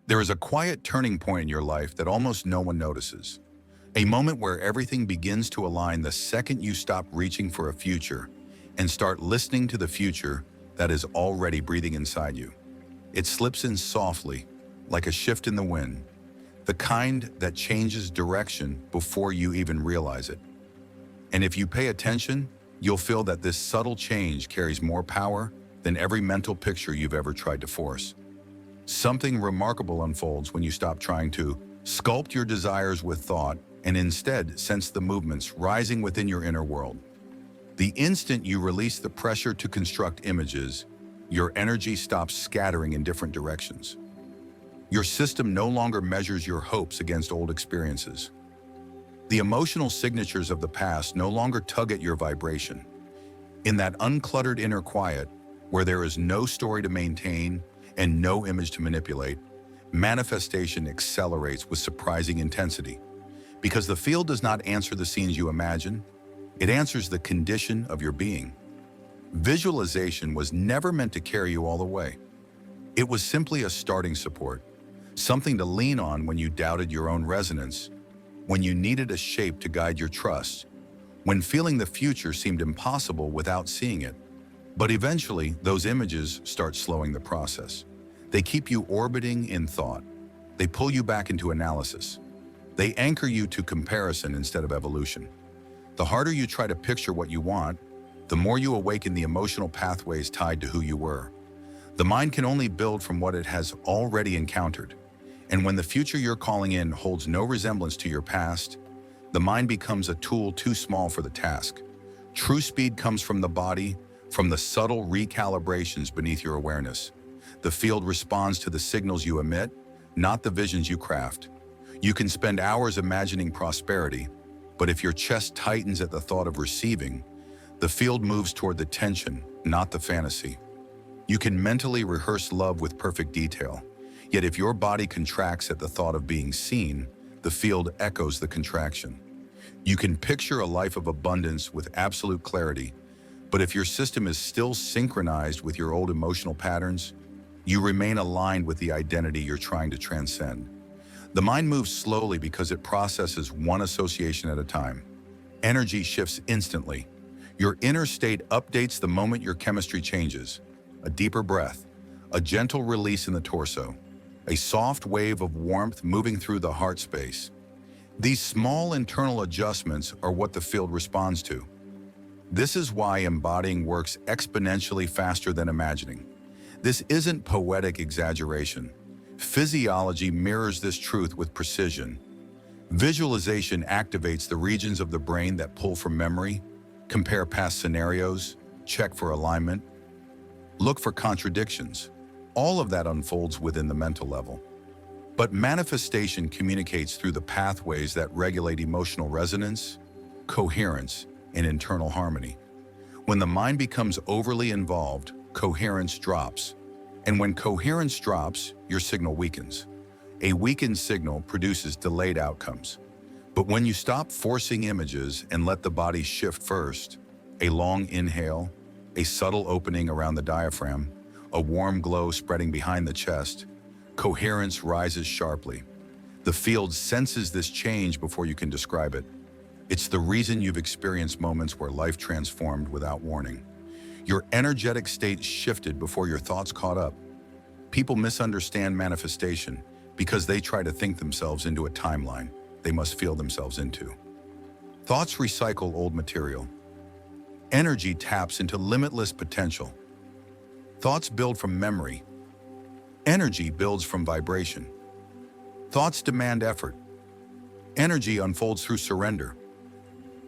There is a quiet turning point in your life that almost no one notices. A moment where everything begins to align the second you stop reaching for a future and start listening to the future that is already breathing inside you. It slips in softly, like a shift in the wind, the kind that changes direction before you even realize it. And if you pay attention, you'll feel that this subtle change carries more power than every mental picture you've ever tried to force. Something remarkable unfolds when you stop trying to sculpt your desires with thought and instead sense the movements rising within your inner world. The instant you release the pressure to construct images, your energy stops scattering in different directions. Your system no longer measures your hopes against old experiences. The emotional signatures of the past no longer tug at your vibration. In that uncluttered inner quiet, where there is no story to maintain and no image to manipulate, manifestation accelerates with surprising intensity. Because the field does not answer the scenes you imagine, it answers the condition of your being. Visualization was never meant to carry you all the way. It was simply a starting support, something to lean on when you doubted your own resonance, when you needed a shape to guide your trust, when feeling the future seemed impossible without seeing it. But eventually, those images start slowing the process. They keep you orbiting in thought. They pull you back into analysis. They anchor you to comparison instead of evolution. The harder you try to picture what you want, the more you awaken the emotional pathways tied to who you were. The mind can only build from what it has already encountered. And when the future you're calling in holds no resemblance to your past, the mind becomes a tool too small for the task. True speed comes from the body, from the subtle recalibrations beneath your awareness. The field responds to the signals you emit, not the visions you craft. You can spend hours imagining prosperity, but if your chest tightens at the thought of receiving, the field moves toward the tension, not the fantasy. You can mentally rehearse love with perfect detail, yet if your body contracts at the thought of being seen, the field echoes the contraction. You can picture a life of abundance with absolute clarity, but if your system is still synchronized with your old emotional patterns, you remain aligned with the identity you're trying to transcend. The mind moves slowly because it processes one association at a time. Energy shifts instantly. Your inner state updates the moment your chemistry changes. A deeper breath, a gentle release in the torso, a soft wave of warmth moving through the heart space. These small internal adjustments are what the field responds to. This is why embodying works exponentially faster than imagining. This isn't poetic exaggeration. Physiology mirrors this truth with precision. Visualization activates the regions of the brain that pull from memory, compare past scenarios, check for alignment, look for contradictions. All of that unfolds within the mental level. But manifestation communicates through the pathways that regulate emotional resonance, coherence, and internal harmony. When the mind becomes overly involved, coherence drops. And when coherence drops, your signal weakens. A weakened signal produces delayed outcomes. But when you stop forcing images and let the body shift first, a long inhale, a subtle opening around the diaphragm, a warm glow spreading behind the chest, coherence rises sharply. The field senses this change before you can describe it. It's the reason you've experienced moments where life transformed without warning. Your energetic state shifted before your thoughts caught up. People misunderstand manifestation because they try to think themselves into a timeline they must feel themselves into. Thoughts recycle old material. Energy taps into limitless potential. Thoughts build from memory. Energy builds from vibration. Thoughts demand effort. Energy unfolds through surrender.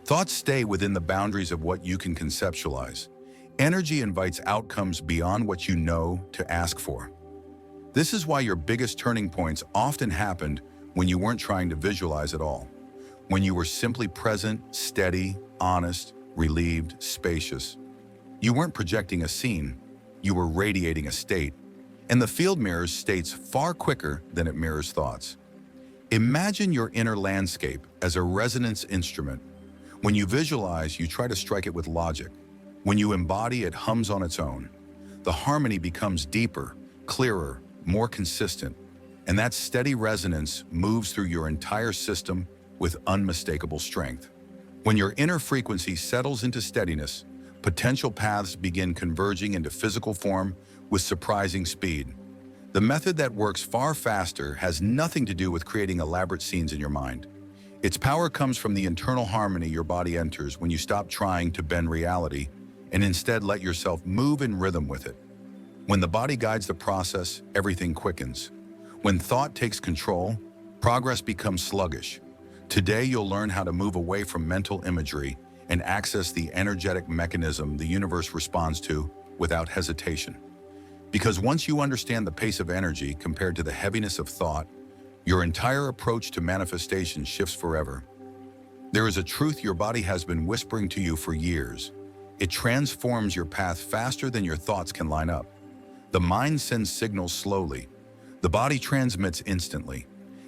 Thoughts stay within the boundaries of what you can conceptualize. Energy invites outcomes beyond what you know to ask for. This is why your biggest turning points often happened when you weren't trying to visualize at all. When you were simply present, steady, honest, relieved, spacious. You weren't projecting a scene, you were radiating a state. And the field mirrors states far quicker than it mirrors thoughts. Imagine your inner landscape as a resonance instrument. When you visualize, you try to strike it with logic. When you embody, it hums on its own. The harmony becomes deeper, clearer, more consistent. And that steady resonance moves through your entire system with unmistakable strength. When your inner frequency settles into steadiness, potential paths begin converging into physical form with surprising speed. The method that works far faster has nothing to do with creating elaborate scenes in your mind. Its power comes from the internal harmony your body enters when you stop trying to bend reality and instead let yourself move in rhythm with it. When the body guides the process, everything quickens. When thought takes control, progress becomes sluggish. Today, you'll learn how to move away from mental imagery and access the energetic mechanism the universe responds to without hesitation. Because once you understand the pace of energy compared to the heaviness of thought, your entire approach to manifestation shifts forever. There is a truth your body has been whispering to you for years. It transforms your path faster than your thoughts can line up. The mind sends signals slowly. The body transmits instantly.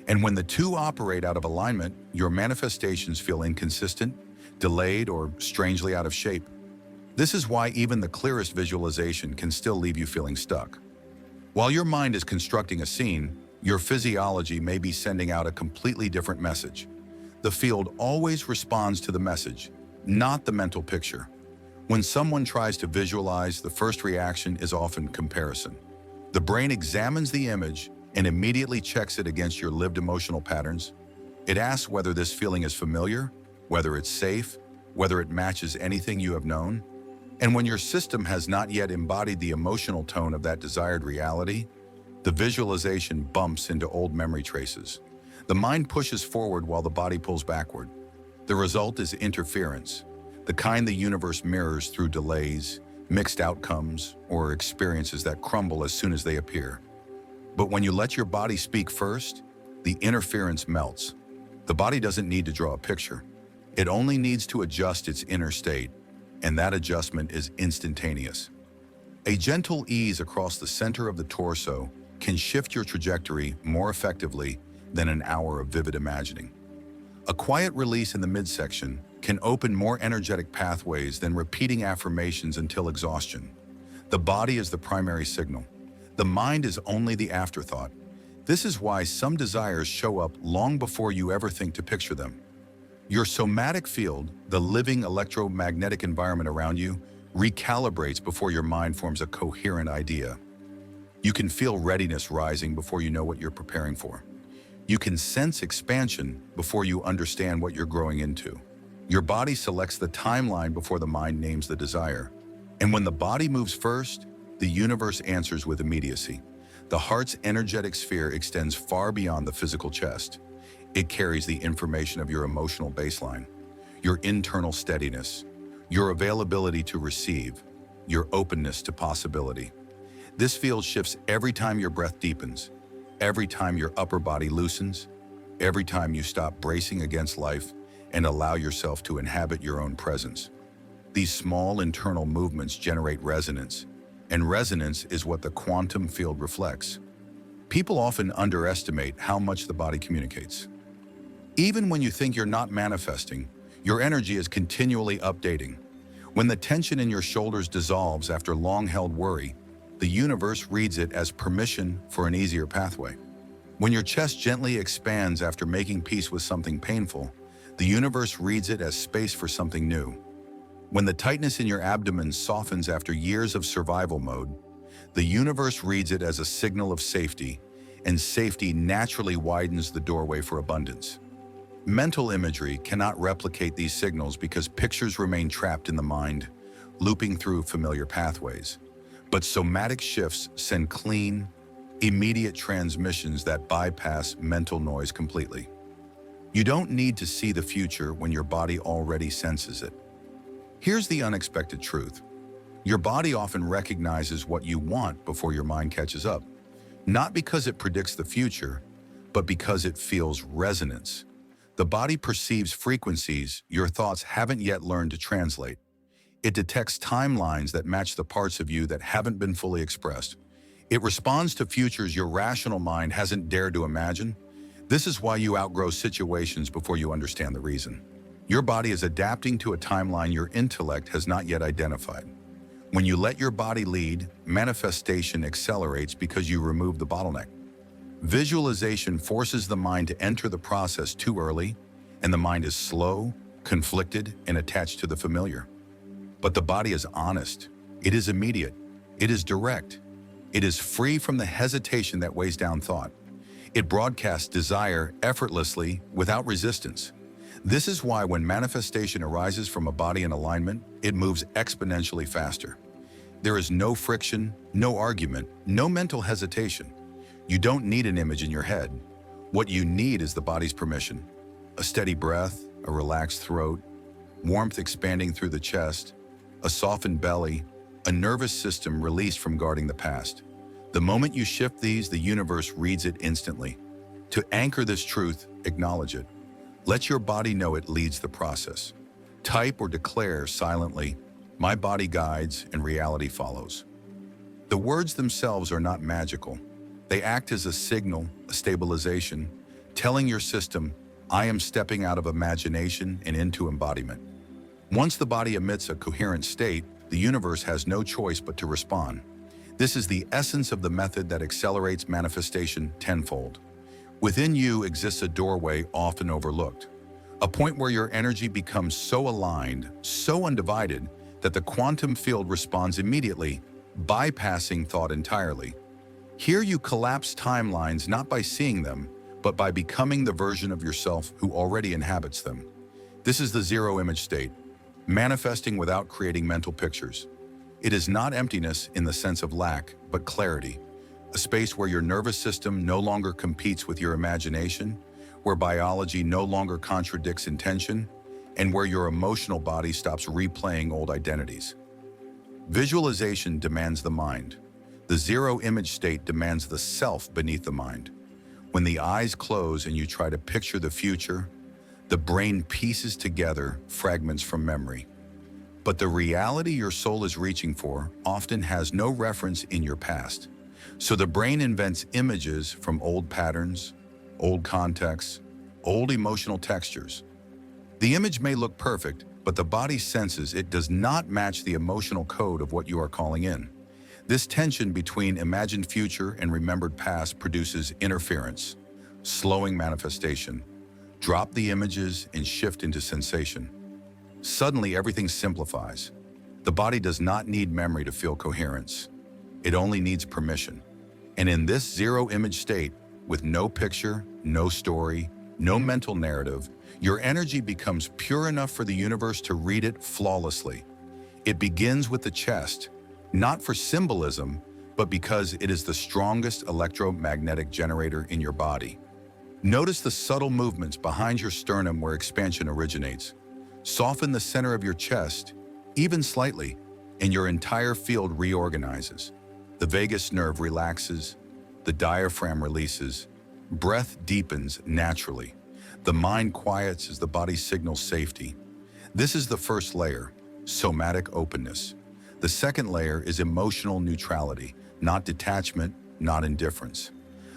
And when the two operate out of alignment, your manifestations feel inconsistent, delayed, or strangely out of shape. This is why even the clearest visualization can still leave you feeling stuck. While your mind is constructing a scene, your physiology may be sending out a completely different message. The field always responds to the message, not the mental picture. When someone tries to visualize, the first reaction is often comparison. The brain examines the image and immediately checks it against your lived emotional patterns. It asks whether this feeling is familiar, whether it's safe, whether it matches anything you have known. And when your system has not yet embodied the emotional tone of that desired reality, the visualization bumps into old memory traces. The mind pushes forward while the body pulls backward. The result is interference, the kind the universe mirrors through delays, mixed outcomes, or experiences that crumble as soon as they appear. But when you let your body speak first, the interference melts. The body doesn't need to draw a picture. It only needs to adjust its inner state, and that adjustment is instantaneous. A gentle ease across the center of the torso can shift your trajectory more effectively than an hour of vivid imagining. A quiet release in the midsection can open more energetic pathways than repeating affirmations until exhaustion. The body is the primary signal. The mind is only the afterthought. This is why some desires show up long before you ever think to picture them. Your somatic field, the living electromagnetic environment around you, recalibrates before your mind forms a coherent idea. You can feel readiness rising before you know what you're preparing for. You can sense expansion before you understand what you're growing into. Your body selects the timeline before the mind names the desire. And when the body moves first, the universe answers with immediacy. The heart's energetic sphere extends far beyond the physical chest. It carries the information of your emotional baseline, your internal steadiness, your availability to receive, your openness to possibility. This field shifts every time your breath deepens, every time your upper body loosens, every time you stop bracing against life and allow yourself to inhabit your own presence. These small internal movements generate resonance, and resonance is what the quantum field reflects. People often underestimate how much the body communicates. Even when you think you're not manifesting, your energy is continually updating. When the tension in your shoulders dissolves after long-held worry, the universe reads it as permission for an easier pathway. When your chest gently expands after making peace with something painful, the universe reads it as space for something new. When the tightness in your abdomen softens after years of survival mode, the universe reads it as a signal of safety, and safety naturally widens the doorway for abundance. Mental imagery cannot replicate these signals because pictures remain trapped in the mind, looping through familiar pathways. But somatic shifts send clean, immediate transmissions that bypass mental noise completely. You don't need to see the future when your body already senses it. Here's the unexpected truth. Your body often recognizes what you want before your mind catches up, not because it predicts the future, but because it feels resonance. The body perceives frequencies your thoughts haven't yet learned to translate. It detects timelines that match the parts of you that haven't been fully expressed. It responds to futures your rational mind hasn't dared to imagine. This is why you outgrow situations before you understand the reason. Your body is adapting to a timeline your intellect has not yet identified. When you let your body lead, manifestation accelerates because you remove the bottleneck. Visualization forces the mind to enter the process too early, and the mind is slow, conflicted, and attached to the familiar. But the body is honest. It is immediate. It is direct. It is free from the hesitation that weighs down thought. It broadcasts desire effortlessly without resistance. This is why when manifestation arises from a body in alignment, it moves exponentially faster. There is no friction, no argument, no mental hesitation. You don't need an image in your head. What you need is the body's permission. A steady breath, a relaxed throat, warmth expanding through the chest, a softened belly, a nervous system released from guarding the past. The moment you shift these, the universe reads it instantly. To anchor this truth, acknowledge it. Let your body know it leads the process. Type or declare silently, "My body guides and reality follows." The words themselves are not magical. They act as a signal, a stabilization, telling your system, "I am stepping out of imagination and into embodiment." Once the body emits a coherent state, the universe has no choice but to respond. This is the essence of the method that accelerates manifestation tenfold. Within you exists a doorway often overlooked, a point where your energy becomes so aligned, so undivided, that the quantum field responds immediately, bypassing thought entirely. Here you collapse timelines not by seeing them, but by becoming the version of yourself who already inhabits them. This is the zero image state, manifesting without creating mental pictures. It is not emptiness in the sense of lack, but clarity. A space where your nervous system no longer competes with your imagination, where biology no longer contradicts intention, and where your emotional body stops replaying old identities. Visualization demands the mind. The zero image state demands the self beneath the mind. When the eyes close and you try to picture the future, the brain pieces together fragments from memory. But the reality your soul is reaching for often has no reference in your past. So the brain invents images from old patterns, old contexts, old emotional textures. The image may look perfect, but the body senses it does not match the emotional code of what you are calling in. This tension between imagined future and remembered past produces interference, slowing manifestation. Drop the images and shift into sensation. Suddenly, everything simplifies. The body does not need memory to feel coherence. It only needs permission. And in this zero image state, with no picture, no story, no mental narrative, your energy becomes pure enough for the universe to read it flawlessly. It begins with the chest, not for symbolism, but because it is the strongest electromagnetic generator in your body. Notice the subtle movements behind your sternum where expansion originates. Soften the center of your chest, even slightly, and your entire field reorganizes. The vagus nerve relaxes, the diaphragm releases, breath deepens naturally. The mind quiets as the body signals safety. This is the first layer, somatic openness. The second layer is emotional neutrality, not detachment, not indifference.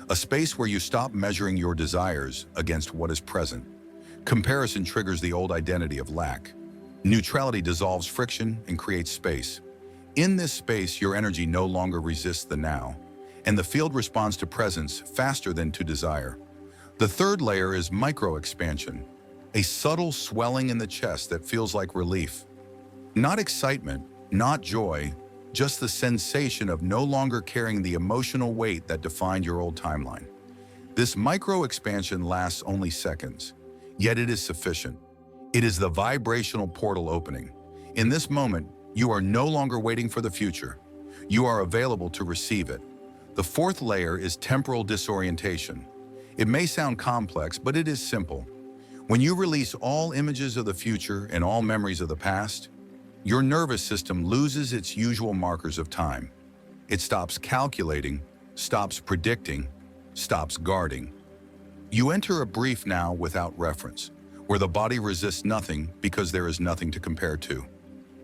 A space where you stop measuring your desires against what is present. Comparison triggers the old identity of lack. Neutrality dissolves friction and creates space. In this space, your energy no longer resists the now, and the field responds to presence faster than to desire. The third layer is micro-expansion, a subtle swelling in the chest that feels like relief. Not excitement, not joy, just the sensation of no longer carrying the emotional weight that defined your old timeline. This micro-expansion lasts only seconds, yet it is sufficient. It is the vibrational portal opening. In this moment, you are no longer waiting for the future. You are available to receive it. The fourth layer is temporal disorientation. It may sound complex, but it is simple. When you release all images of the future and all memories of the past, your nervous system loses its usual markers of time. It stops calculating, stops predicting, stops guarding. You enter a brief now without reference, where the body resists nothing because there is nothing to compare to.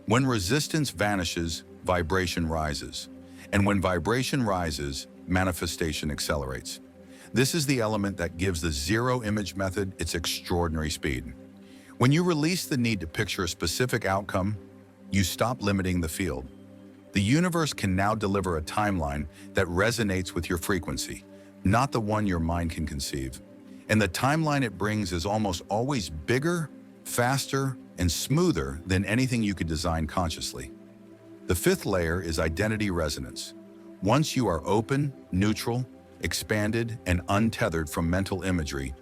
When resistance vanishes, vibration rises. And when vibration rises, manifestation accelerates. This is the element that gives the zero image method its extraordinary speed. When you release the need to picture a specific outcome, you stop limiting the field. The universe can now deliver a timeline that resonates with your frequency, not the one your mind can conceive. And the timeline it brings is almost always bigger, faster, and smoother than anything you could design consciously. The fifth layer is identity resonance. Once you are open, neutral, expanded, and untethered from mental imagery,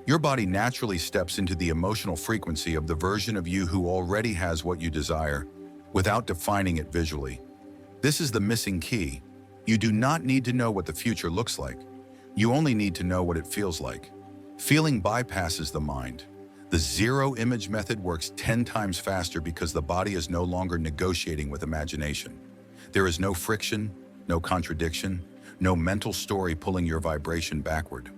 your body naturally steps into the emotional frequency of the version of you who already has what you desire, without defining it visually. This is the missing key. You do not need to know what the future looks like. You only need to know what it feels like. Feeling bypasses the mind. The zero image method works 10 times faster because the body is no longer negotiating with imagination. There is no friction, no contradiction, no mental story pulling your vibration backward.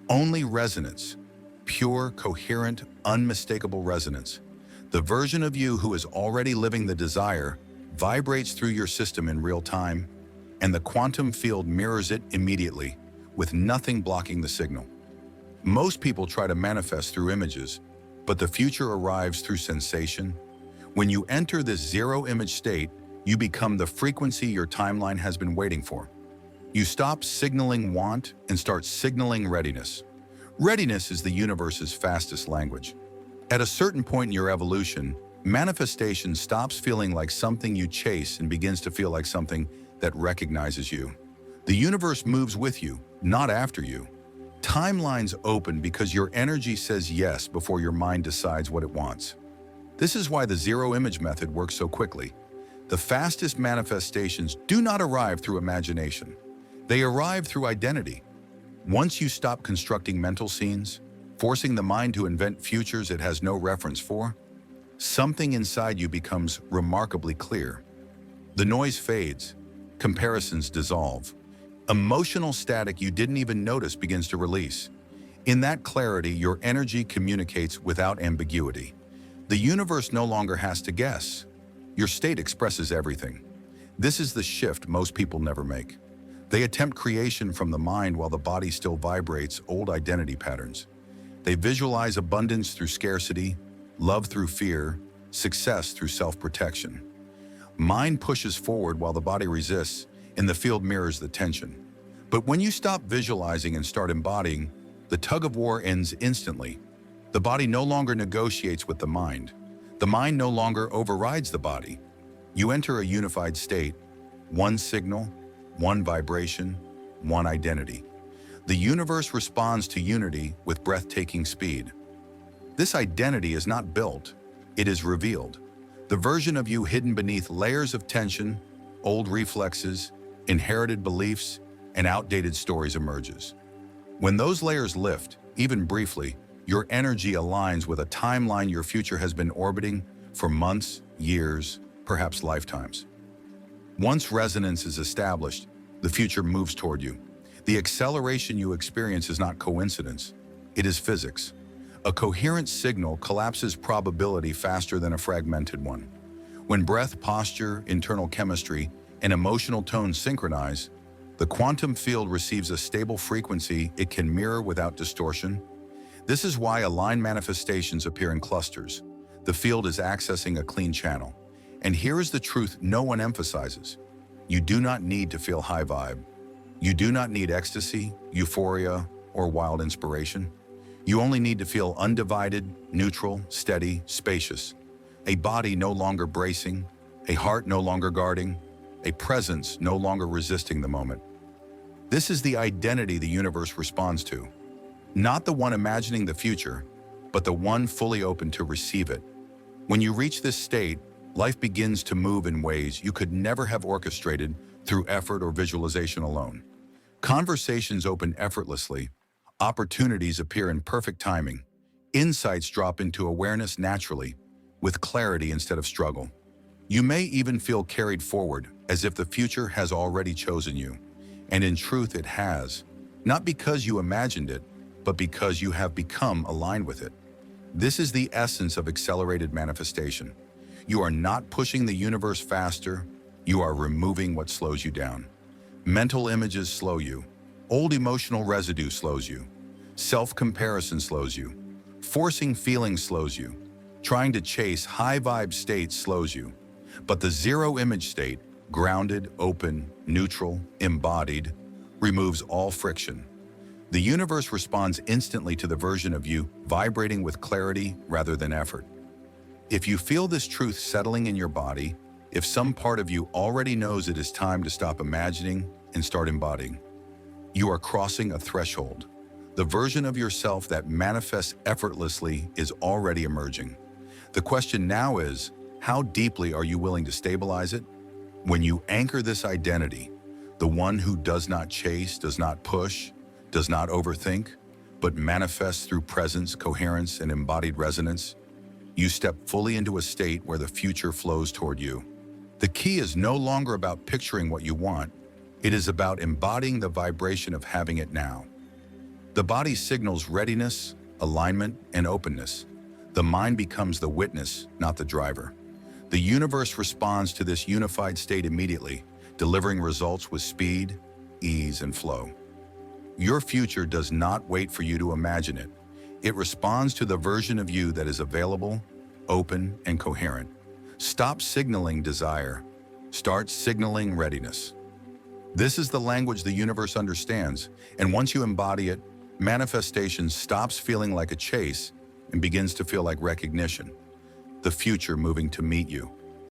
Only resonance. Pure, coherent, unmistakable resonance. The version of you who is already living the desire vibrates through your system in real time, and the quantum field mirrors it immediately, with nothing blocking the signal. Most people try to manifest through images, but the future arrives through sensation. When you enter this zero image state, you become the frequency your timeline has been waiting for. You stop signaling want and start signaling readiness. Readiness is the universe's fastest language. At a certain point in your evolution, manifestation stops feeling like something you chase and begins to feel like something that recognizes you. The universe moves with you, not after you. Timelines open because your energy says yes before your mind decides what it wants. This is why the zero image method works so quickly. The fastest manifestations do not arrive through imagination. They arrive through identity. Once you stop constructing mental scenes, forcing the mind to invent futures it has no reference for, something inside you becomes remarkably clear. The noise fades, comparisons dissolve. Emotional static you didn't even notice begins to release. In that clarity, your energy communicates without ambiguity. The universe no longer has to guess. Your state expresses everything. This is the shift most people never make. They attempt creation from the mind while the body still vibrates old identity patterns. They visualize abundance through scarcity, love through fear, success through self-protection. Mind pushes forward while the body resists, and the field mirrors the tension. But when you stop visualizing and start embodying, the tug-of-war ends instantly. The body no longer negotiates with the mind. The mind no longer overrides the body. You enter a unified state, one signal, one vibration, one identity. The universe responds to unity with breathtaking speed. This identity is not built, it is revealed. The version of you hidden beneath layers of tension, old reflexes, inherited beliefs, and outdated stories emerges. When those layers lift, even briefly, your energy aligns with a timeline your future has been orbiting for months, years, perhaps lifetimes. Once resonance is established, the future moves toward you. The acceleration you experience is not coincidence, it is physics. A coherent signal collapses probability faster than a fragmented one. When breath, posture, internal chemistry, and emotional tone synchronize, the quantum field receives a stable frequency it can mirror without distortion. This is why aligned manifestations appear in clusters. The field is accessing a clean channel. And here is the truth no one emphasizes. You do not need to feel high vibe. You do not need ecstasy, euphoria, or wild inspiration. You only need to feel undivided, neutral, steady, spacious. A body no longer bracing, a heart no longer guarding, a presence no longer resisting the moment. This is the identity the universe responds to. Not the one imagining the future, but the one fully open to receive it. When you reach this state, life begins to move in ways you could never have orchestrated through effort or visualization alone. Conversations open effortlessly, opportunities appear in perfect timing, insights drop into awareness naturally, with clarity instead of struggle. You may even feel carried forward as if the future has already chosen you. And in truth, it has, not because you imagined it, but because you have become aligned with it. This is the essence of accelerated manifestation. You are not pushing the universe faster, you are removing what slows you down. Mental images slow you. Old emotional residue slows you. Self-comparison slows you. Forcing feelings slows you. Trying to chase high-vibe states slows you. But the zero-image state, grounded, open, neutral, embodied, removes all friction. The universe responds instantly to the version of you vibrating with clarity rather than effort. If you feel this truth settling in your body, if some part of you already knows it is time to stop imagining and start embodying, you are crossing a threshold. The version of yourself that manifests effortlessly is already emerging. The question now is, how deeply are you willing to stabilize it? When you anchor this identity, the one who does not chase, does not push, does not overthink, but manifests through presence, coherence, and embodied resonance, you step fully into a state where the future flows toward you. The key is no longer about picturing what you want. It is about embodying the vibration of having it now. The body signals readiness, alignment, and openness. The mind becomes the witness, not the driver. The universe responds to this unified state immediately, delivering results with speed, ease, and flow. Your future does not wait for you to imagine it. It responds to the version of you that is available, open, and coherent. Stop signaling desire. Start signaling readiness. This is the language the universe understands, and once you embody it, manifestation stops feeling like a chase and begins to feel like recognition, the future moving to meet you.